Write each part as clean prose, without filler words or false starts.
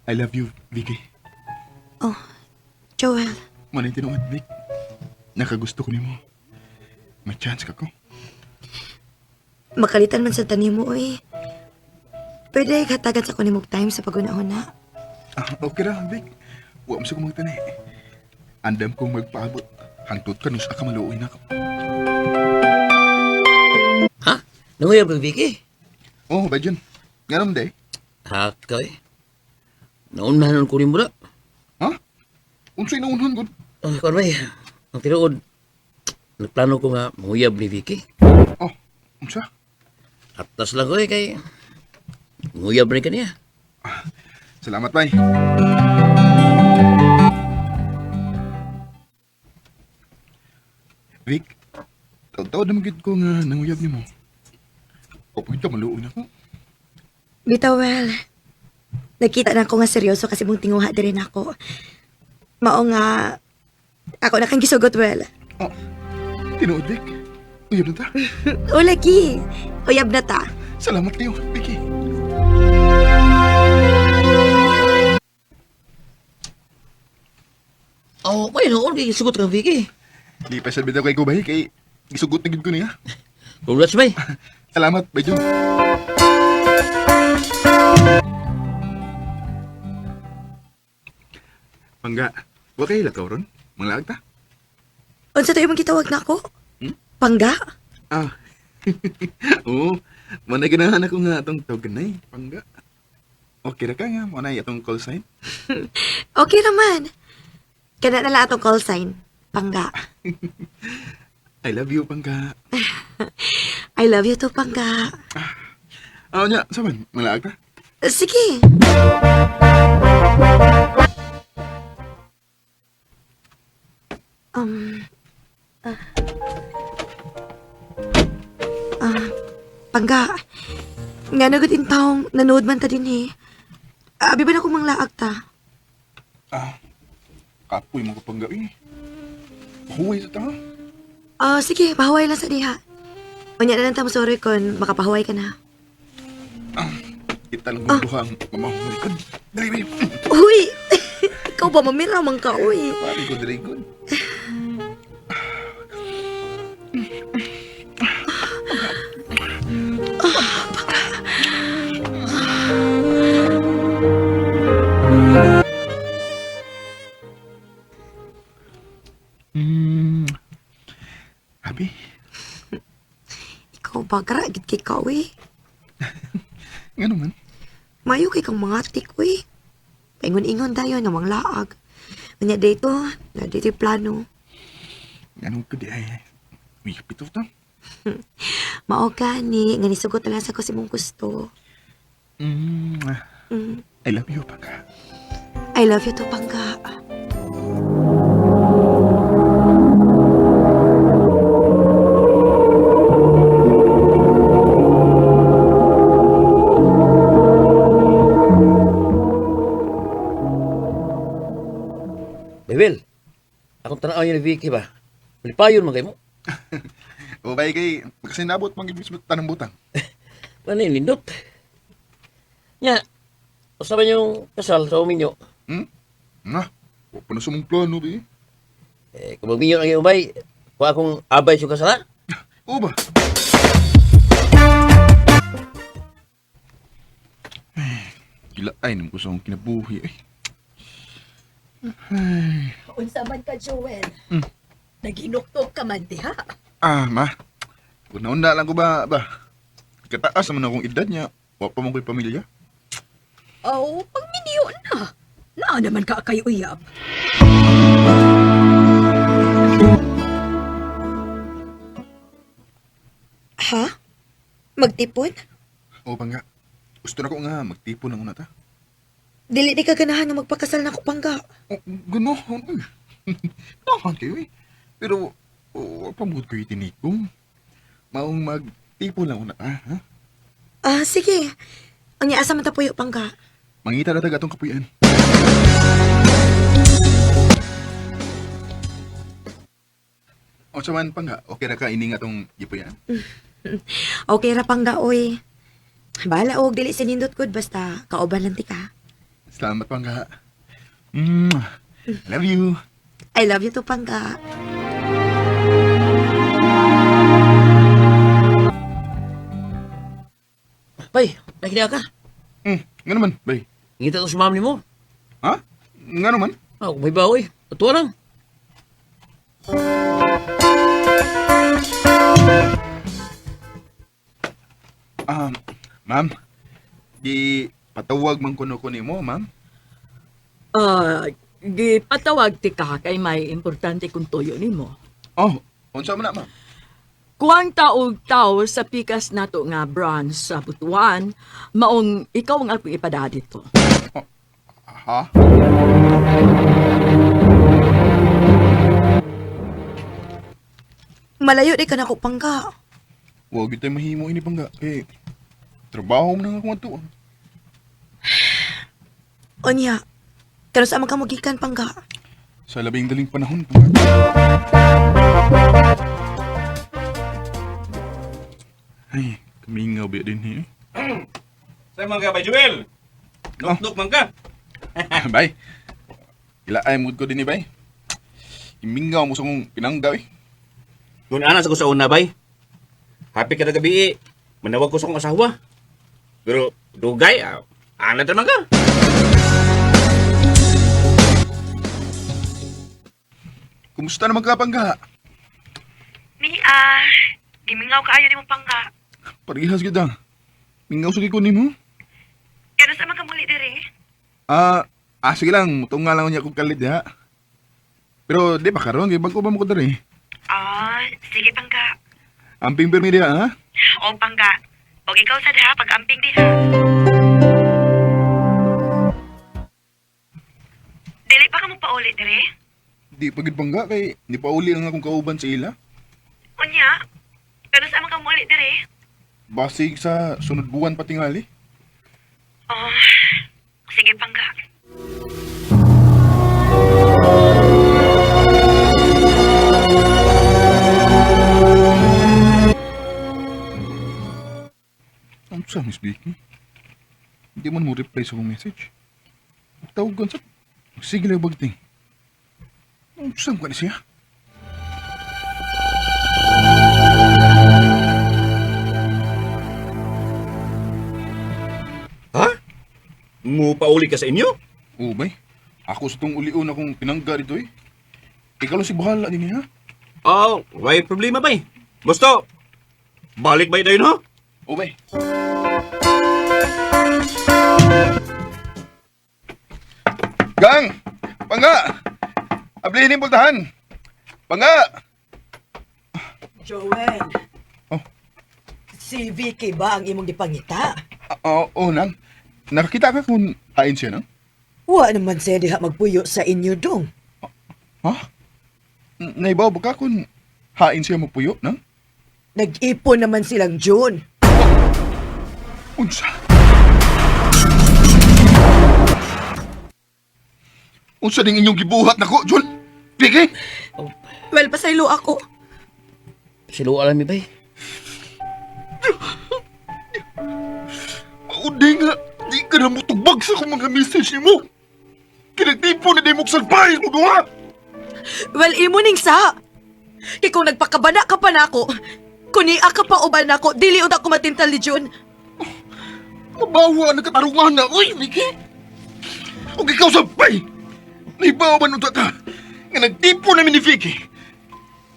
I love you, Vicky. Oh, Joel. Manay tinuod, Vic. Nakagusto ko nimo. May chance ka ko. Makalitan man sa tanim mo, eh. Pwede hatagan sa kunimog time sa pagunahon. Okay ra, Vic. Huwag mo sa kumagtanay. Andam kong magpaabot. Hangtod ka nung sa kamaluoy na ako. Ha? Nanguyab ng Vicky? Oh, ba dyan? Nga naman, day. Hakay. Naunahan ko rin mo na. Ha? Unsay naunhan, good? Oh, kung may, ang tinuod, nagplano ko nga manguyab ni Vicky. Oh, unsa? Atas lang ko kay manguyab rin kaniya. Salamat, bay. Vic, taw-taw naman gid ko nga nanguyab ni mo. Kapag ito, maluoy na ko. Bitaw, well. Nakita na ko nga seryoso kasi mong tinguha din ako. Mao nga, ako na kang gisugot, well. Oh, tinuod, Vic. Uyab na ta. O, lagi. Uyab na ta. Salamat kayo, Vicky. Oh, may noon kay sugot kang Vicky. Di pa sabi daw kay Kubay, kay isugot na gid ko niya. Congrats, bay. Salamat, bay Jun. Pangga, wa kay lakaw ron? Manglaag ta? Unsa tayo mong gitawag na ako? Pangga? Ah. Oo, manay ganahan ako nga atong tawganay, Pangga. Okay ra ka nga, manay atong call sign? Okay naman. Kana na lang atong call sign. Pangga. I love you, Pangga. I love you too, Pangga. Nya, saman, manglaag ta? Sige. Um, ah, Pangga. Nga nagod in taong nanood man ta din eh. Abi ba na kung manglaag ta? Kapoy mo ko Pangga eh. Huway sa ta. Sige, pahuway lang sa diha. Unya na lang tamo sorry kung makapahuway ka na. Kita lang mong duha ang mamahuway ka. Dali, babe. Uy! Ikaw ba mamira man ka, uy? Pari ko, dali ko. Abi, Ikaw ba karagit kay ka, uy? nga naman. Mayo kay kang mga tik, uy. Paingon-ingon dayon na manglaag. Unya dito, na dito yung plano. Nga naman ko di ay. Uy, pito ta. Mao gani, nga nisugot na lang sa ko si mong gusto. Mm, Mm, I love you, Pangga. I love you too, Pangga. Bebel, akong tanaw yun ni Vicky ba? Malipayon man kayo mo. O bay kay, kasi nabot mang ibig tanong butang. Ano yung lindot? Nya, basta ba yung kasal sa uminyo? Na, o pa na sa mong plano, be. Kung magminyo ang iyong bay, kung akong abay sa kasal, ha? O ba? Gila ay naman ko sa akong kinabuhi. Ay. Unsa man ka, Joel? Naginuktok ka man, diha? Ma. Una-una lang ko ba? Kataas naman akong edad niya. Wa pa mong ko'y pamilya. Oh, pagminiyo na. Naa naman ka kay uyab. Ha? Magtipon? O Pangga, gusto na ko nga magtipon ng una ta. Dili di ka ganahan na magpakasal na ko, Pangga. O, gano'n. Nakan kayo eh. Pero, pamukod ko itinikom. Maong magtipon lang una ta, ha? Sige. Ang asa man ta puyo, Pangga. Mangita na taga itong kapuyan. O saman Pangga, okay na ka ining atong gipuyan? Okay ra, Pangga, oy. Bahala og dili sinindot gud basta kauban lang ti ka. Salamat, Pangga. Mwah. I love you. I love you too, Pangga. Bay, nakinig ka. Nga naman, bay. Ngita to si ma'am ni mo. Ha? Nga naman? Ako may bawi. Atuwa lang. Ma'am. Di patawag man kuno ko nimo, ma'am. Gipatawag ti ka kay may importante kung tuyo nimo. Oh, unsa man na, ma'am? Kuwang taog tao sa pikas nato nga branch sa Butuan, maong ikaw ang akong ipada dito. Ha? Malayo di ka na ko, Pangga. Huwag ito mahimo ini, Pangga. Trabaho mo na nga kung ato. Onya, kano sa ka magikan, Pangga? Sa labing daling panahon, Pangga. Ay, kamingaw ba din Sa mga Bay Joel. Nuknuk man ka. Bay, ila ay mood ko din ni Bay. Imingaw mo sa kong pinanggaw eh. Kung anas ako sa una, Bay. Happy ka na gabi eh. Manawag ko sa kong asawa. Pero dugay, anad naman ka. Kumusta naman ka, Pangga? Gimingaw ka ayo ni mo, Pangga. Parihas kita. Mingaw sa kiko nimo. Kano sa ka muli dire? Sige lang. Mutong nga lang niya kong kalit, ha? Pero di ba karon kay bago ba mo ko dari? Sige, Pangga. Amping permi dia, ha? O, Pangga. O, ikaw sad ha, pag-amping di ha. Dili pa ka mo paulit dire? Di pagid Pangga kay ni pauli ang akong kauban sa ila. Unya, kano sa ka muli dire? Basig sa sunod buwan patingali. Sige, Pangga. Ano sa Miss Vicky? Hindi man mo reply sa akong message. Tawagan sa... Sige lang bagting. Ano sa ka na siya? Ha? Mupauli ka sa inyo? Oo, bay. Ako sa tong ulion akong pinangga dito eh. Ikaw lang si bahala din ha? May problema, Bay. Gusto, balik ba tayo, no? Oo, bay. Gang! Pangga! Ablihin yung pultahan! Pangga! Joel. Oh. Si Vicky ba ang imong gipangita? Oo, nang. Nakakita ka kung hain siya, nang? Wa naman siya diha magpuyo sa inyo dong. Ha? Naibaw ba ka kung hain siya mapuyo, nang? Nag-ipon naman silang June. Unsa? Unsa ding inyong gibuhat nako, Jun? Pigi? Well, pasaylo ako. Silo alam mi, Bay. Maudi nga, di ka na mutubag sa akong mga message mo. Kinagtipo na di mo salpahis mo duha. Well, imo ning sa. Kay kung nagpakabana ka pa nako, kunia ka pa uban nako, dili ud ako matintal ni June. Mabawa na katarungan na, uy, Vicky. Huwag ikaw sabay. Naibaw ba nung ka? Nga nagtipo namin ni Vicky.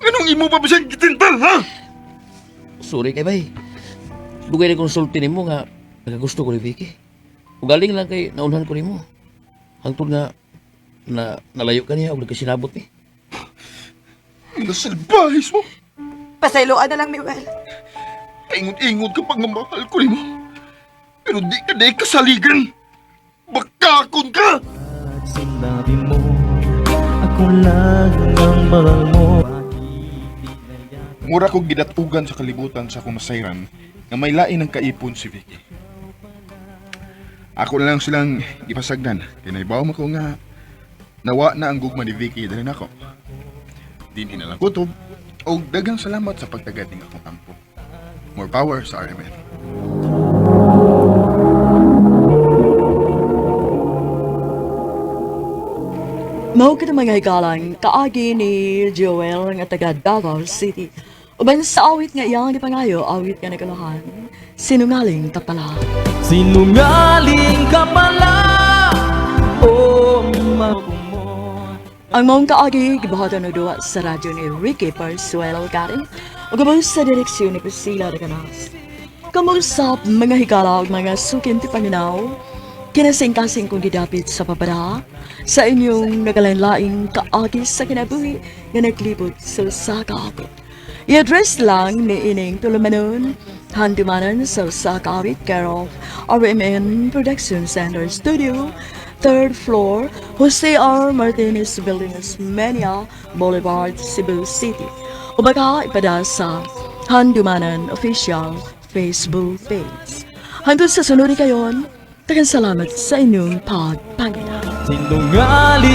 Anong imo pa ba siyang gitintal, ha? Sorry kay Bay. Dugay na konsulti nimo nga nagagusto ko ni Vicky. Ugaling lang kay naunahan ko nimo. Hangtod nga nalayo ka niya ug nagkasinabot ni. Nasalbahis mo. Pasayloan na lang, Miguel. Ingot-ingot ka pag mamahal ko ni mo. Pero di ka na kasaligan. Bakakon ka! Sinabi mo, ako lang ang mahal mo. Mura ko gidatugan sa kalibutan sa akong nasayran nga may lain ng kaipon si Vicky. Ako na lang silang ipasagdan. Kaya naibaw mo ko nga nawa na ang gugma ni Vicky dahil ako. Din na lang kutob o dagang salamat sa pagtagating akong tampo. More power sa RMN. Mao kita mga hikalang kaagi ni Joel nga taga Davao City. Uban sa awit nga iyang di pangayo, awit nga nagalahan. Sinungaling ka pala. Sinungaling ka pala, oh mo. Ang maong kaagi, gibahatan na duwa sa radyo ni Ricky Parsuelo Gary. O gabang sa direksyon ni Priscilla de Canas. Kamusap mga hikala o mga sukin ti Panginaw. Kinasing-kasing kong gidapit sa babara sa inyong nagalanlaing kaagi sa kinabuhi nga naglibot sa sakawit. I-address lang ni Ining Tulumanon, handumanan sa sakawit care of RMN Production Center Studio, 3rd floor, Jose R. Martinez Building, Osmeña Boulevard, Cebu City. O baka ipada sa Handumanan Official Facebook page. Hangtod sa sunod kayon, tagang salamat sa inyong pagpangina. Sinungaling